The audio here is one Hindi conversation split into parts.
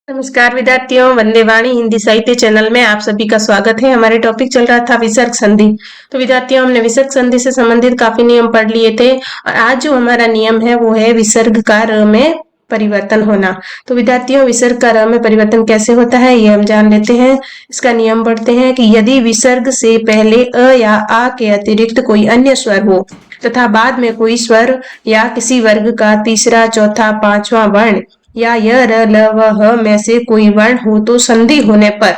नमस्कार विद्यार्थियों, वंदे वाणी हिंदी साहित्य चैनल में आप सभी का स्वागत है। हमारे टॉपिक चल रहा था विसर्ग संधि। तो विद्यार्थियों, हमने विसर्ग संधि से संबंधित काफी नियम पढ़ लिए थे और आज जो हमारा नियम है वो है विसर्ग का र में परिवर्तन होना। तो विद्यार्थियों, विसर्ग का र में परिवर्तन कैसे होता है ये हम जान लेते हैं। इसका नियम पढ़ते हैं कि यदि विसर्ग से पहले अ या आ के अतिरिक्त कोई अन्य स्वर हो तथा बाद में कोई स्वर या किसी वर्ग का तीसरा, चौथा, पांचवा वर्ण या य, र, ल, व, ह में से कोई वर्ण हो तो संधि होने पर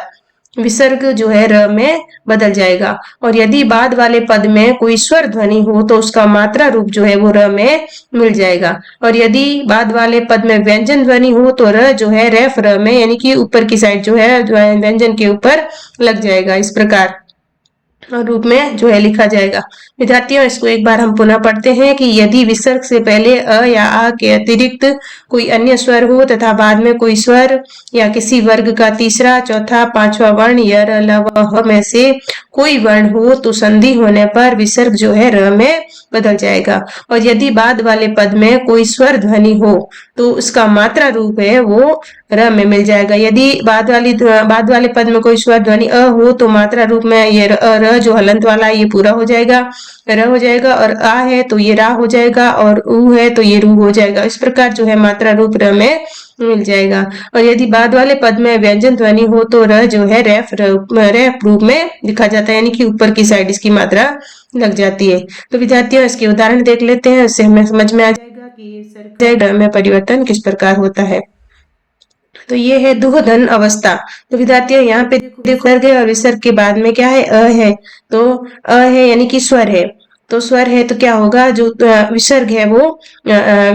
विसर्ग जो है र में बदल जाएगा। और यदि बाद वाले पद में कोई स्वर ध्वनि हो तो उसका मात्रा रूप जो है वो र में मिल जाएगा। और यदि बाद वाले पद में व्यंजन ध्वनि हो तो र जो है रेफ र में यानी कि ऊपर की साइड जो है व्यंजन के ऊपर लग जाएगा। इस प्रकार रूप में जो है लिखा जाएगा। विद्यार्थियों, इसको एक बार हम पुनः पढ़ते हैं कि यदि विसर्ग से पहले अ या आ के अतिरिक्त कोई अन्य स्वर हो तथा बाद में कोई स्वर या किसी वर्ग का तीसरा, चौथा, पांचवा वर्ण य, र, ल, व, ह में से कोई वर्ण हो तो संधि होने पर विसर्ग जो है र में बदल जाएगा। और यदि बाद वाले पद में कोई स्वर ध्वनि हो तो उसका मात्रा रूप है वो र में मिल जाएगा। यदि बाद वाले पद में कोई स्वर ध्वनि अ हो तो मात्रा रूप में ये र जो हलंत वाला है ये पूरा हो जाएगा, र हो जाएगा। और आ है तो ये रा हो जाएगा और ऊ है तो ये रू हो जाएगा। इस प्रकार जो है मात्रा रूप र में मिल जाएगा। और यदि बाद वाले पद में व्यंजन ध्वनि हो तो र जो है रेफ रूप में लिखा जाता है, यानी कि ऊपर की साइड इसकी मात्रा लग जाती है। तो विद्यार्थियों, इसके उदाहरण देख लेते हैं, इससे हमें समझ में आ जाएगा कि ये सर्ग में परिवर्तन किस प्रकार होता है। तो ये है दुह धन अवस्था। तो विद्यार्थियों, यहाँ पे देखो विसर्ग है और विसर्ग के बाद में क्या है, अ है। तो अ है यानी कि स्वर है। तो स्वर है तो क्या होगा, जो विसर्ग है वो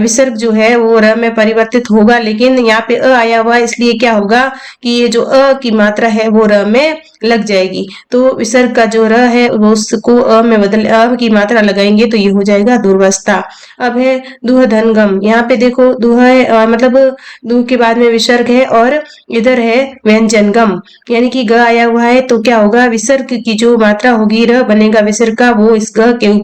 विसर्ग जो है वो र में परिवर्तित होगा, लेकिन यहाँ पे अ आया हुआ है इसलिए क्या होगा कि ये जो अ की मात्रा है वो र में लग जाएगी। तो विसर्ग का जो र है वो उसको अ में बदल अ की मात्रा लगाएंगे तो ये हो जाएगा दुर्वस्था। अब है दुह धन गम। यहाँ पे देखो दुह है मतलब दू के बाद में विसर्ग है और इधर है व्यंजन गम, यानी कि ग आया हुआ है तो क्या होगा, विसर्ग की जो मात्रा होगी र बनेगा विसर्ग का वो इस ग के ऊपर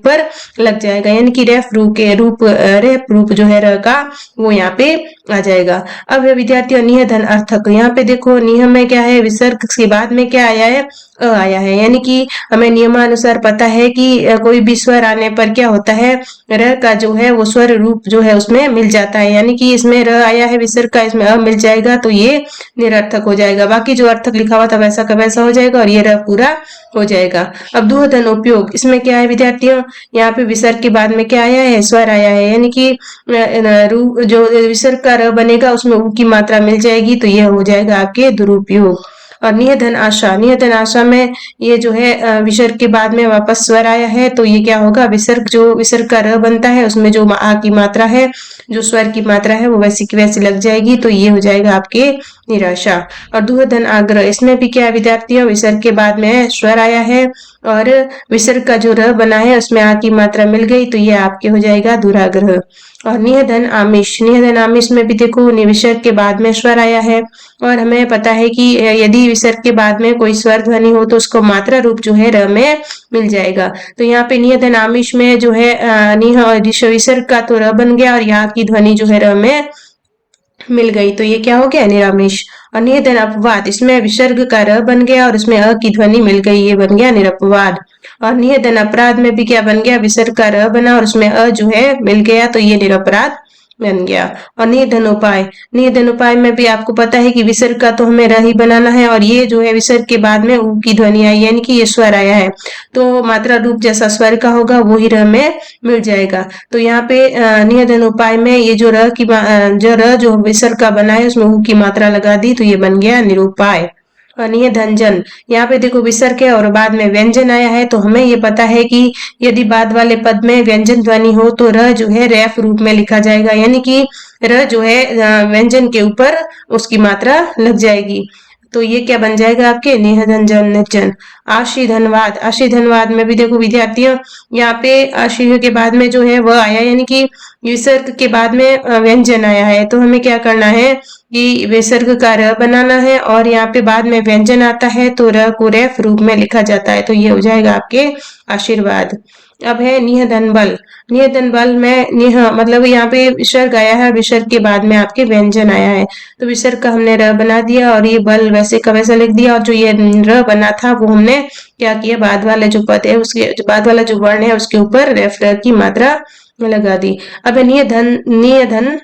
लग जाएगा, यानी कि रेफ रूप जो है र का वो यहाँ पे आ जाएगा। अब विद्यार्थियों, निह धन अर्थक। यहाँ पे देखो निह में क्या है, विसर्ग के बाद में क्या आया है, अ आया है, यानी कि हमें नियमानुसार पता है कि कोई भी स्वर आने पर क्या होता है, र का जो है वो स्वर रूप जो है उसमें मिल जाता है, यानी कि इसमें र आया है विसर्ग का, इसमें अ मिल जाएगा तो ये निरर्थक हो जाएगा। बाकी जो अर्थक लिखा हुआ था वैसा का वैसा हो जाएगा और ये र पूरा हो जाएगा। अब दुह धन उपयोग, इसमें क्या है विद्यार्थियों, यहाँ पे विसर्ग के बाद में क्या आया है, स्वर आया है, यानी कि जो विसर्ग का र बनेगा उसमें ऊ की मात्रा मिल जाएगी तो ये हो जाएगा आपके दुरुपयोग। और निहधन आशा, निहधन आशा में ये जो है विसर्ग के बाद में वापस स्वर आया है तो ये क्या होगा, विसर्ग का र बनता है उसमें जो आ की मात्रा है, जो स्वर की मात्रा है वो वैसी की वैसी लग जाएगी तो ये हो जाएगा आपके निराशा। और दुह धन आग्रह, इसमें भी क्या है विद्यार्थियों, विसर्ग के बाद में स्वर आया है और विसर्ग का जो र बना है उसमें आ की मात्रा मिल गई तो ये आपके हो जाएगा दुराग्रह। और निहधन आमिष, निहधन आमिष में भी देखो विसर्ग के बाद में स्वर आया है और हमें पता है कि यदि विसर्ग के बाद में कोई स्वर ध्वनि हो तो उसको मात्रा रूप जो है र में मिल जाएगा। तो यहाँ पे निहधन आमिष में जो है विसर्ग का तो र बन गया और यहाँ की ध्वनि जो है र में मिल गई तो ये क्या हो गया, निरामिष। और निधन अपवाद, इसमें विसर्ग का र बन गया और इसमें अ की ध्वनि मिल गई, ये बन गया निरपवाद। और निधन अपराध में भी क्या बन गया, विसर्ग का र बना और उसमें अ जो है मिल गया तो ये निरपराध बन गया। और निधनोपाय, निधनोपाय में भी आपको पता है कि विसर्ग का तो हमें र ही बनाना है और ये जो है विसर्ग के बाद में ऊ की ध्वनि आई यानी कि ये स्वर आया है तो मात्रा रूप जैसा स्वर का होगा वो ही र में मिल जाएगा। तो यहाँ पे निधनोपाय में ये जो जो विसर्ग का बना है उसमें ऊ की मात्रा लगा दी तो ये बन गया निरूपाय। और निधंजन, यहाँ पे देखो विसर्ग है और बाद में व्यंजन आया है तो हमें ये पता है कि यदि बाद वाले पद में व्यंजन ध्वनि हो तो र जो है रेफ रूप में लिखा जाएगा, यानी कि र जो है व्यंजन के ऊपर उसकी मात्रा लग जाएगी तो ये क्या बन जाएगा आपके निहधंजन निर्जन। आशी धनवाद, आशी धनवाद में भी देखो विद्यार्थियों यहाँ पे आशी के बाद में जो है वह आया, यानी कि विसर्ग के बाद में व्यंजन आया है तो हमें क्या करना है, कि विसर्ग का र बनाना है और यहाँ पे बाद में व्यंजन आता है तो र को रेफ रूप में लिखा जाता है, तो ये हो जाएगा आपके आशीर्वाद। अब है निह धन बल। निह धन बल में निह मतलब यहाँ पे विसर्ग आया है, विसर्ग के बाद में आपके व्यंजन आया है, तो विसर्ग का हमने र बना दिया और ये बल वैसे का वैसा लिख दिया, और जो ये र बना था वो हमने क्या किया, बाद वाला जो पद है उसके बाद वाला जो वर्ण है उसके ऊपर रेफ र की मात्रा लगा दी। अब निय धन, निय धन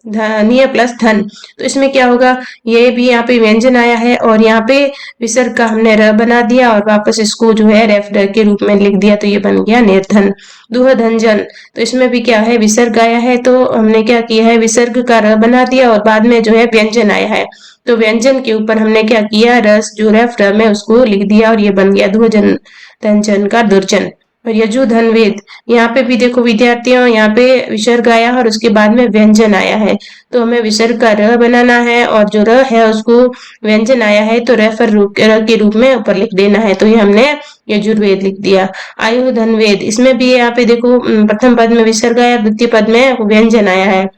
निय प्लस धन, तो इसमें क्या होगा, ये भी यहाँ पे व्यंजन आया है और यहाँ पे विसर्ग का हमने र बना दिया और वापस इसको जो है रेफ र के रूप में लिख दिया, तो ये बन गया निर्धन। दुह धन जन, तो इसमें भी क्या है, विसर्ग आया है तो हमने क्या किया है, विसर्ग का र बना दिया और बाद में जो है व्यंजन आया है, तो व्यंजन के ऊपर हमने क्या किया, रस जो रेफ र में उसको लिख दिया और ये बन गया दुह जन धन जन का दुर्जन। और यजु धनवेद, यहाँ पे भी देखो विद्यार्थियों, यहाँ पे विसर्ग आया और उसके बाद में व्यंजन आया है, तो हमें विसर्ग का र बनाना है और जो र है उसको व्यंजन आया है तो रेफर र के रूप में ऊपर लिख देना है, तो ये हमने यजुर्वेद लिख दिया। आयु धनवेद, इसमें भी यहाँ पे देखो प्रथम पद में विसर्ग आया, द्वितीय पद में व्यंजन आया है,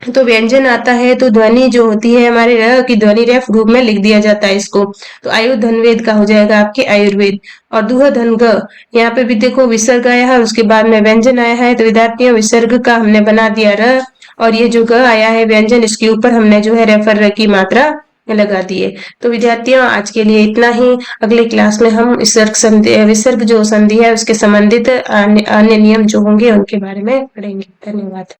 तो व्यंजन आता है तो ध्वनि जो होती है हमारे र की ध्वनि रेफ रूप में लिख दिया जाता है इसको, तो आयु धनवेद का हो जाएगा आपके आयुर्वेद। और दुह धन ग, यहाँ पे भी देखो विसर्ग आया है उसके बाद में व्यंजन आया है, तो विद्यार्थियों विसर्ग का हमने बना दिया र और ये जो ग आया है व्यंजन, इसके ऊपर हमने जो है रेफर र की मात्रा लगा दिए। तो विद्यार्थियों आज के लिए इतना ही, अगले क्लास में हम विसर्ग जो संधि है उसके संबंधित अन्य नियम जो होंगे उनके बारे में पढ़ेंगे। धन्यवाद।